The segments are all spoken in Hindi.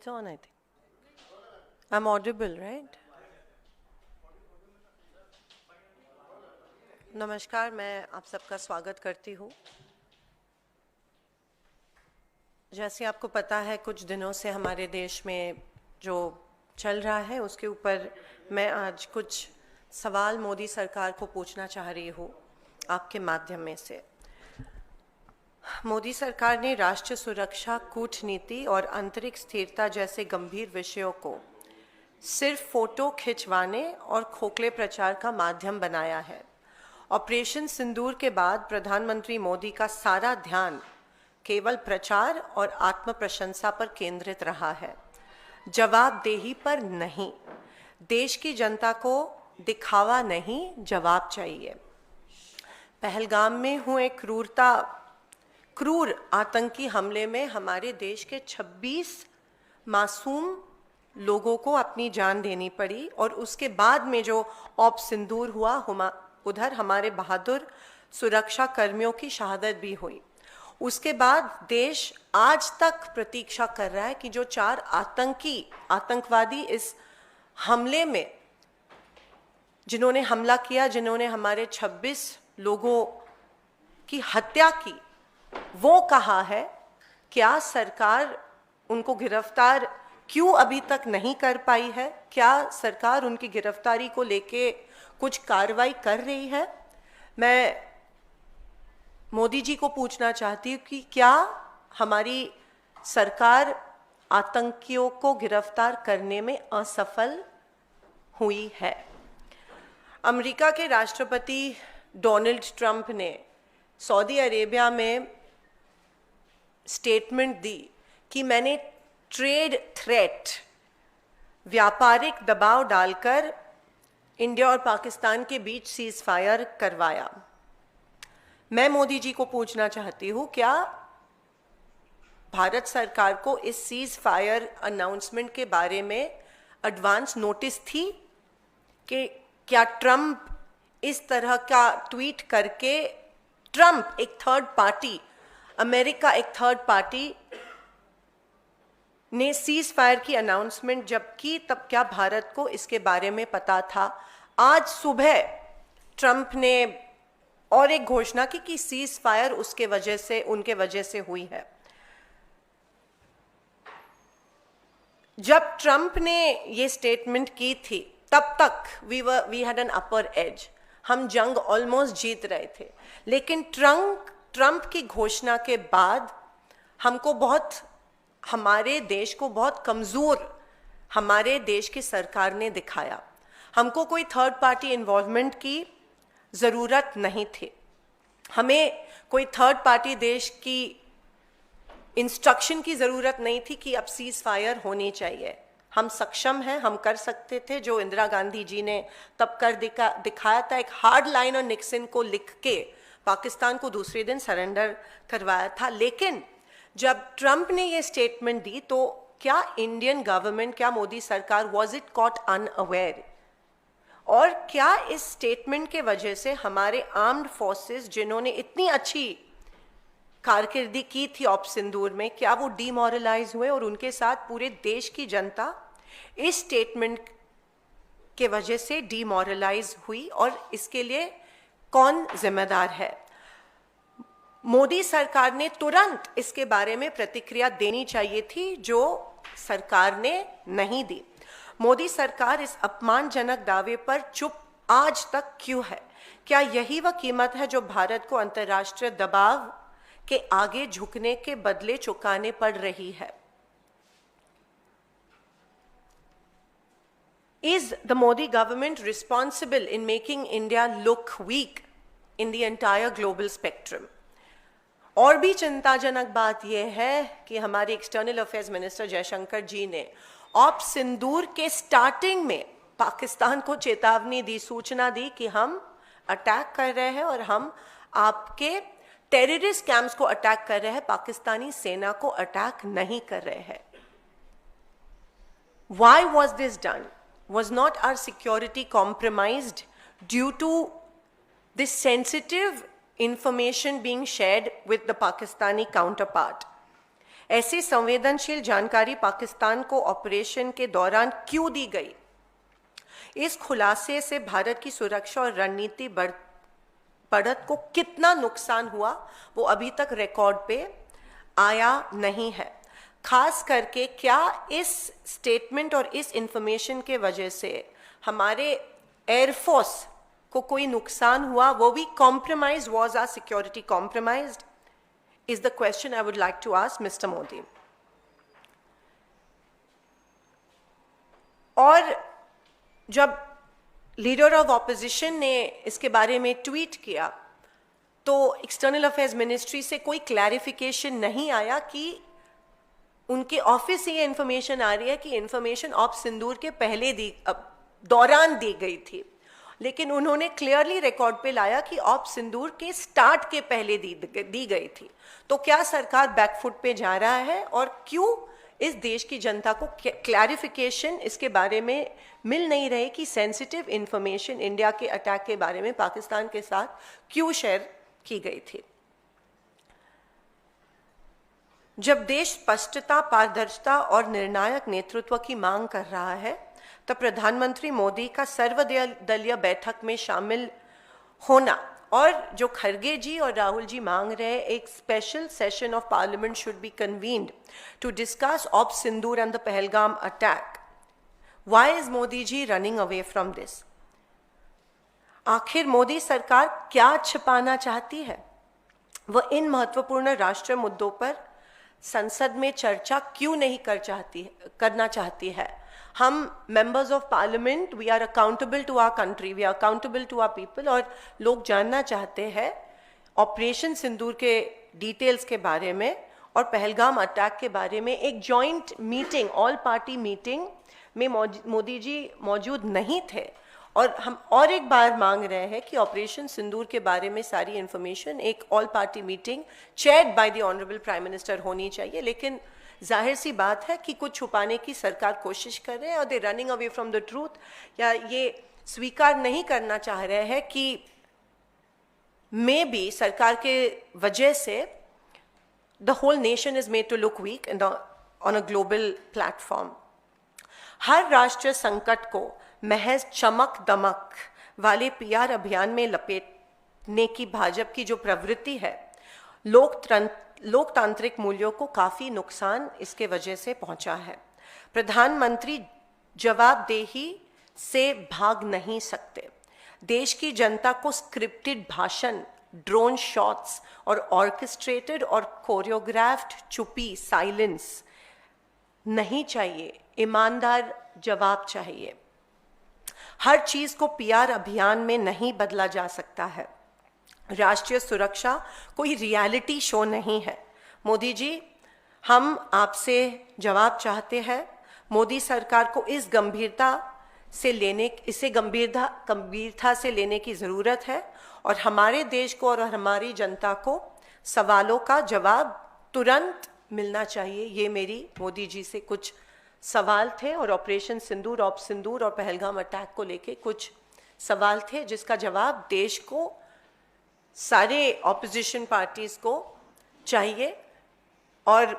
It's on, I think. I'm audible, right? नमस्कार, मैं आप सबका स्वागत करती हूँ। जैसे आपको पता है, कुछ दिनों से हमारे देश में जो चल रहा है उसके ऊपर मैं आज कुछ सवाल मोदी सरकार को पूछना चाह रही हूँ आपके माध्यम में से। मोदी सरकार ने राष्ट्रीय सुरक्षा, कूटनीति और आंतरिक स्थिरता जैसे गंभीर विषयों को सिर्फ फोटो खिंचवाने और खोखले प्रचार का माध्यम बनाया है। ऑपरेशन सिंदूर के बाद प्रधानमंत्री मोदी का सारा ध्यान केवल प्रचार और आत्म प्रशंसा पर केंद्रित रहा है, जवाबदेही पर नहीं। देश की जनता को दिखावा नहीं, जवाब चाहिए। पहलगाम में हुए क्रूर आतंकी हमले में हमारे देश के 26 मासूम लोगों को अपनी जान देनी पड़ी और उसके बाद में जो ऑप सिंदूर हुआ, उधर हमारे बहादुर सुरक्षा कर्मियों की शहादत भी हुई। उसके बाद देश आज तक प्रतीक्षा कर रहा है कि जो 4 आतंकवादी इस हमले में जिन्होंने हमला किया, जिन्होंने हमारे 26 लोगों की हत्या की, वो कहाँ है? क्या सरकार उनको गिरफ्तार क्यों अभी तक नहीं कर पाई है? क्या सरकार उनकी गिरफ्तारी को लेके कुछ कार्रवाई कर रही है? मैं मोदी जी को पूछना चाहती हूँ कि क्या हमारी सरकार आतंकियों को गिरफ्तार करने में असफल हुई है? अमेरिका के राष्ट्रपति डोनाल्ड ट्रंप ने सऊदी अरेबिया में स्टेटमेंट दी कि मैंने ट्रेड थ्रेट, व्यापारिक दबाव डालकर इंडिया और पाकिस्तान के बीच सीज फायर करवाया। मैं मोदी जी को पूछना चाहती हूँ, क्या भारत सरकार को इस सीज फायर अनाउंसमेंट के बारे में एडवांस नोटिस थी कि क्या ट्रंप इस तरह का ट्वीट करके, ट्रंप एक थर्ड पार्टी, अमेरिका एक थर्ड पार्टी ने सीज फायर की अनाउंसमेंट जब की, तब क्या भारत को इसके बारे में पता था? आज सुबह ट्रंप ने और एक घोषणा की कि सीज फायर उनके वजह से हुई है। जब ट्रंप ने ये स्टेटमेंट की थी, तब तक we had an upper edge, हम जंग ऑलमोस्ट जीत रहे थे। लेकिन ट्रंप की घोषणा के बाद हमारे देश को बहुत कमजोर हमारे देश की सरकार ने दिखाया। हमको कोई थर्ड पार्टी इन्वॉल्वमेंट की ज़रूरत नहीं थी, हमें कोई थर्ड पार्टी देश की इंस्ट्रक्शन की ज़रूरत नहीं थी कि अब सीज फायर होनी चाहिए। हम सक्षम हैं, हम कर सकते थे जो इंदिरा गांधी जी ने तब कर दिखाया था। एक हार्ड लाइन और निक्सन को लिख के पाकिस्तान को दूसरे दिन सरेंडर करवाया था। लेकिन जब ट्रंप ने ये स्टेटमेंट दी, तो क्या इंडियन गवर्नमेंट, क्या मोदी सरकार वॉज इट कॉट अनअवेयर? और क्या इस स्टेटमेंट के वजह से हमारे आर्म्ड फोर्सेस, जिन्होंने इतनी अच्छी कारकिर्दी की थी ऑप सिंदूर में, क्या वो डीमोरलाइज हुए और उनके साथ पूरे देश की जनता इस स्टेटमेंट के वजह से डीमोरलाइज हुई? और इसके लिए कौन जिम्मेदार है? मोदी सरकार ने तुरंत इसके बारे में प्रतिक्रिया देनी चाहिए थी, जो सरकार ने नहीं दी। मोदी सरकार इस अपमानजनक दावे पर चुप आज तक क्यों है? क्या यही वह कीमत है जो भारत को अंतर्राष्ट्रीय दबाव के आगे झुकने के बदले चुकाने पड़ रही है? Is the Modi government responsible in making India look weak in the entire global spectrum? और भी चिंताजनक बात यह है कि हमारे एक्सटर्नल अफेयर्स मिनिस्टर जयशंकर जी ने ऑप सिंदूर के स्टार्टिंग में पाकिस्तान को चेतावनी दी, सूचना दी कि हम अटैक कर रहे हैं और हम आपके टेररिस्ट कैंप्स को अटैक कर रहे हैं, पाकिस्तानी सेना को अटैक नहीं कर रहे हैं। Why was this done? Was not our security compromised due to this sensitive information being shared with the Pakistani counterpart? ऐसी संवेदनशील जानकारी पाकिस्तान को ऑपरेशन के दौरान क्यों दी गई? इस खुलासे से भारत की सुरक्षा और रणनीति बढ़त को कितना नुकसान हुआ वो अभी तक रिकॉर्ड पे आया नहीं है। खास करके क्या इस स्टेटमेंट और इस इंफॉर्मेशन के वजह से हमारे एयरफोर्स को कोई नुकसान हुआ, वो भी compromise, was our security compromised, is the question I would like to ask mister Modi. और जब लीडर ऑफ ऑपोजिशन ने इसके बारे में ट्वीट किया तो एक्सटर्नल अफेयर्स मिनिस्ट्री से कोई क्लैरिफिकेशन नहीं आया कि उनके ऑफिस से ये इंफॉर्मेशन आ रही है कि इंफॉर्मेशन ऑफ सिंदूर के पहले दौरान दी गई थी, लेकिन उन्होंने क्लियरली रिकॉर्ड पे लाया कि ऑफ सिंदूर के स्टार्ट के पहले दी गई थी। तो क्या सरकार बैकफुट पे जा रहा है और क्यों इस देश की जनता को क्लैरिफिकेशन इसके बारे में मिल नहीं रहे कि सेंसिटिव इंफॉर्मेशन इंडिया के अटैक के बारे में पाकिस्तान के साथ क्यों शेयर की गई थी? जब देश स्पष्टता, पारदर्शिता और निर्णायक नेतृत्व की मांग कर रहा है, तब प्रधानमंत्री मोदी का सर्वदलीय बैठक में शामिल होना और जो खरगे जी और राहुल जी मांग रहे हैं, एक special session of parliament should be convened to discuss of Sindoor and the Pahalgam attack. Why is Modi ji running away from this? आखिर मोदी सरकार क्या छिपाना चाहती है? वह इन महत्वपूर्ण राष्ट्रीय मुद्दों पर संसद में चर्चा क्यों नहीं करना चाहती है? हम members of parliament, we are accountable to our country, we are accountable to our people, और लोग जानना चाहते हैं ऑपरेशन सिंदूर के डिटेल्स के बारे में और पहलगाम अटैक के बारे में। एक joint meeting, all party meeting में मोदी जी मौजूद नहीं थे, और हम और एक बार मांग रहे हैं कि ऑपरेशन सिंदूर के बारे में सारी इंफॉर्मेशन एक all party meeting chaired by the honourable prime minister होनी चाहिए। लेकिन जाहिर सी बात है कि कुछ छुपाने की सरकार कोशिश कर रहे हैं और दे running away from the truth, या ये स्वीकार नहीं करना चाह रहे हैं कि मे बी सरकार के वजह से the whole nation is made to look weak on a global platform. हर राष्ट्रीय संकट को महज चमक दमक वाले पीआर अभियान में लपेटने की भाजपा की जो प्रवृत्ति है, लोकतांत्रिक मूल्यों को काफी नुकसान इसके वजह से पहुंचा है। प्रधानमंत्री जवाबदेही से भाग नहीं सकते। देश की जनता को स्क्रिप्टेड भाषण, ड्रोन शॉट्स और ऑर्केस्ट्रेटेड और कोरियोग्राफ्ड चुप्पी, साइलेंस नहीं चाहिए, ईमानदार जवाब चाहिए। हर चीज को पीआर अभियान में नहीं बदला जा सकता है। राष्ट्रीय सुरक्षा कोई रियलिटी शो नहीं है। मोदी जी, हम आपसे जवाब चाहते हैं। मोदी सरकार को इसे गंभीरता से लेने की जरूरत है, और हमारे देश को और हमारी जनता को सवालों का जवाब तुरंत मिलना चाहिए। ये मेरी मोदी जी से कुछ सवाल थे, और ऑपरेशन सिंदूर, ऑप सिंदूर और पहलगाम अटैक को लेके कुछ सवाल थे जिसका जवाब देश को, सारे ऑपोजिशन पार्टीज को चाहिए। और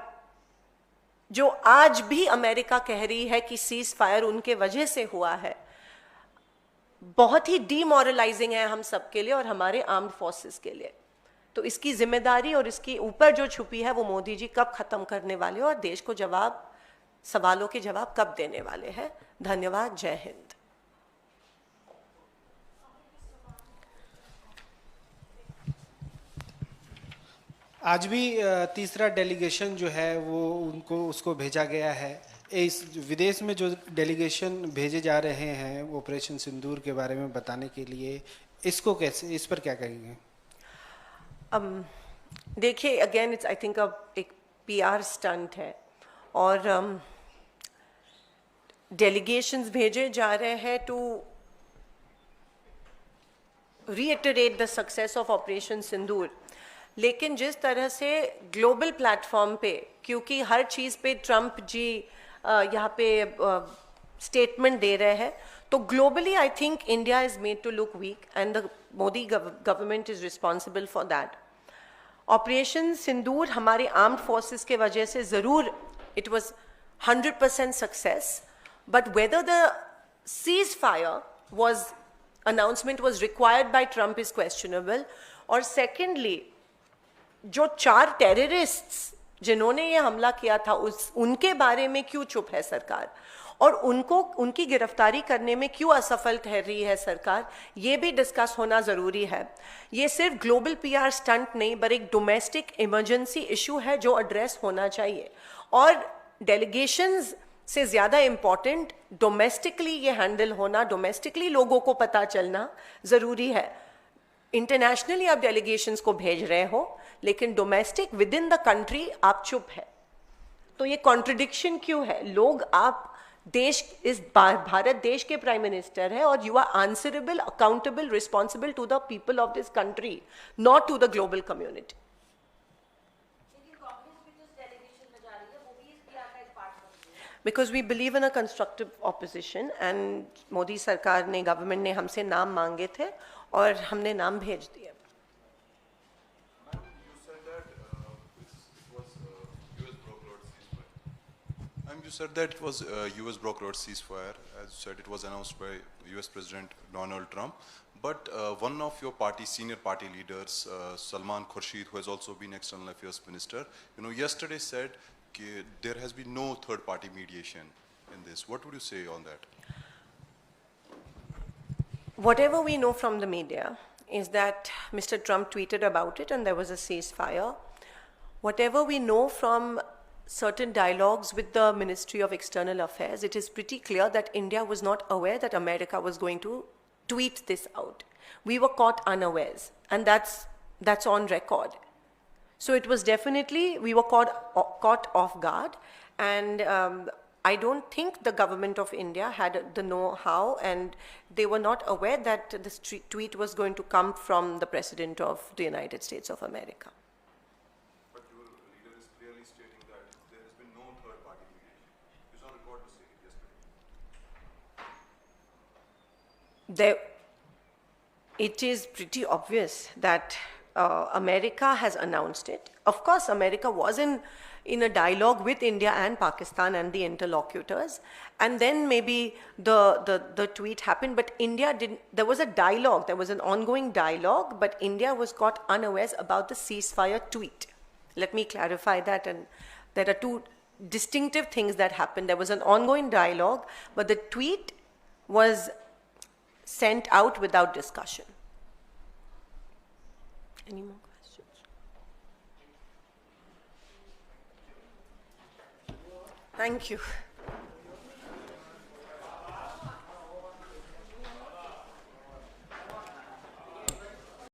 जो आज भी अमेरिका कह रही है कि सीज फायर उनके वजह से हुआ है, बहुत ही डीमोरलाइजिंग है हम सबके लिए और हमारे आर्म्ड फोर्सेस के लिए। तो इसकी जिम्मेदारी और इसके ऊपर जो छुपी है वो मोदी जी कब खत्म करने वाले हैं और देश को सवालों के जवाब कब देने वाले हैं? धन्यवाद। जय हिंद। आज भी तीसरा डेलीगेशन जो है वो उसको भेजा गया है। इस विदेश में जो डेलीगेशन भेजे जा रहे हैं ऑपरेशन सिंदूर के बारे में बताने के लिए, इसको कैसे, इस पर क्या कहेंगे? देखिए, अगेन इट्स आई थिंक एक पीआर स्टंट है, और डेलीगेशंस भेजे जा रहे हैं to reiterate the success of operation Sindoor. लेकिन जिस तरह से ग्लोबल प्लेटफॉर्म पे, क्योंकि हर चीज़ पे ट्रंप जी यहाँ पे स्टेटमेंट दे रहे हैं, तो globally I think India is made to look weak and the Modi government is responsible for that. Operation Sindoor हमारे आर्म्ड फोर्सेस के वजह से ज़रूर it was 100% success, but whether the cease fire was announcement was required by Trump is questionable. और secondly, जो 4 टेररिस्ट्स जिन्होंने ये हमला किया था उनके बारे में क्यों चुप है सरकार, और उनकी गिरफ्तारी करने में क्यों असफल ठहरी है सरकार, ये भी डिस्कस होना ज़रूरी है. ये सिर्फ ग्लोबल पीआर स्टंट नहीं, पर एक डोमेस्टिक इमरजेंसी इशू है जो एड्रेस होना चाहिए. और डेलीगेशंस से ज़्यादा इम्पॉर्टेंट डोमेस्टिकली ये हैंडल होना, डोमेस्टिकली लोगों को पता चलना ज़रूरी है. इंटरनेशनली आप डेलीगेशंस को भेज रहे हो, लेकिन domestic with in the country आप चुप है. तो ये कॉन्ट्रडिक्शन क्यों है? लोग, आप देश, इस भारत देश के प्राइम मिनिस्टर है, और you are answerable, accountable, responsible to the people of this country, not to the global community. Because we believe in a constructive opposition, and Modi सरकार ने, गवर्नमेंट ने हमसे नाम मांगे थे और हमने नाम भेज दिए. You said that it was US broke road ceasefire. As you said, it was announced by US President Donald Trump. But one of your party, senior party leaders, Salman Khurshid, who has also been External Affairs Minister, yesterday said that there has been no third-party mediation in this. What would you say on that? Whatever we know from the media is that Mr. Trump tweeted about it and there was a ceasefire. Whatever we know from certain dialogues with the Ministry of External Affairs, it is pretty clear that India was not aware that America was going to tweet this out. We were caught unawares, and that's on record. So it was definitely, we were caught off guard, and I don't think the government of India had the know-how, and they were not aware that this tweet was going to come from the President of the United States of America. But your leader is clearly stating that there has been no third-party mediation. It's on record to say it yesterday. It is pretty obvious that America has announced it. Of course, America was in a dialogue with India and Pakistan and the interlocutors, and then maybe the tweet happened, but India didn't. There was a dialogue, there was an ongoing dialogue, but India was caught unawares about the ceasefire tweet. Let me clarify that, and there are two distinctive things that happened. There was an ongoing dialogue, but the tweet was sent out without discussion. Any more questions? Thank you.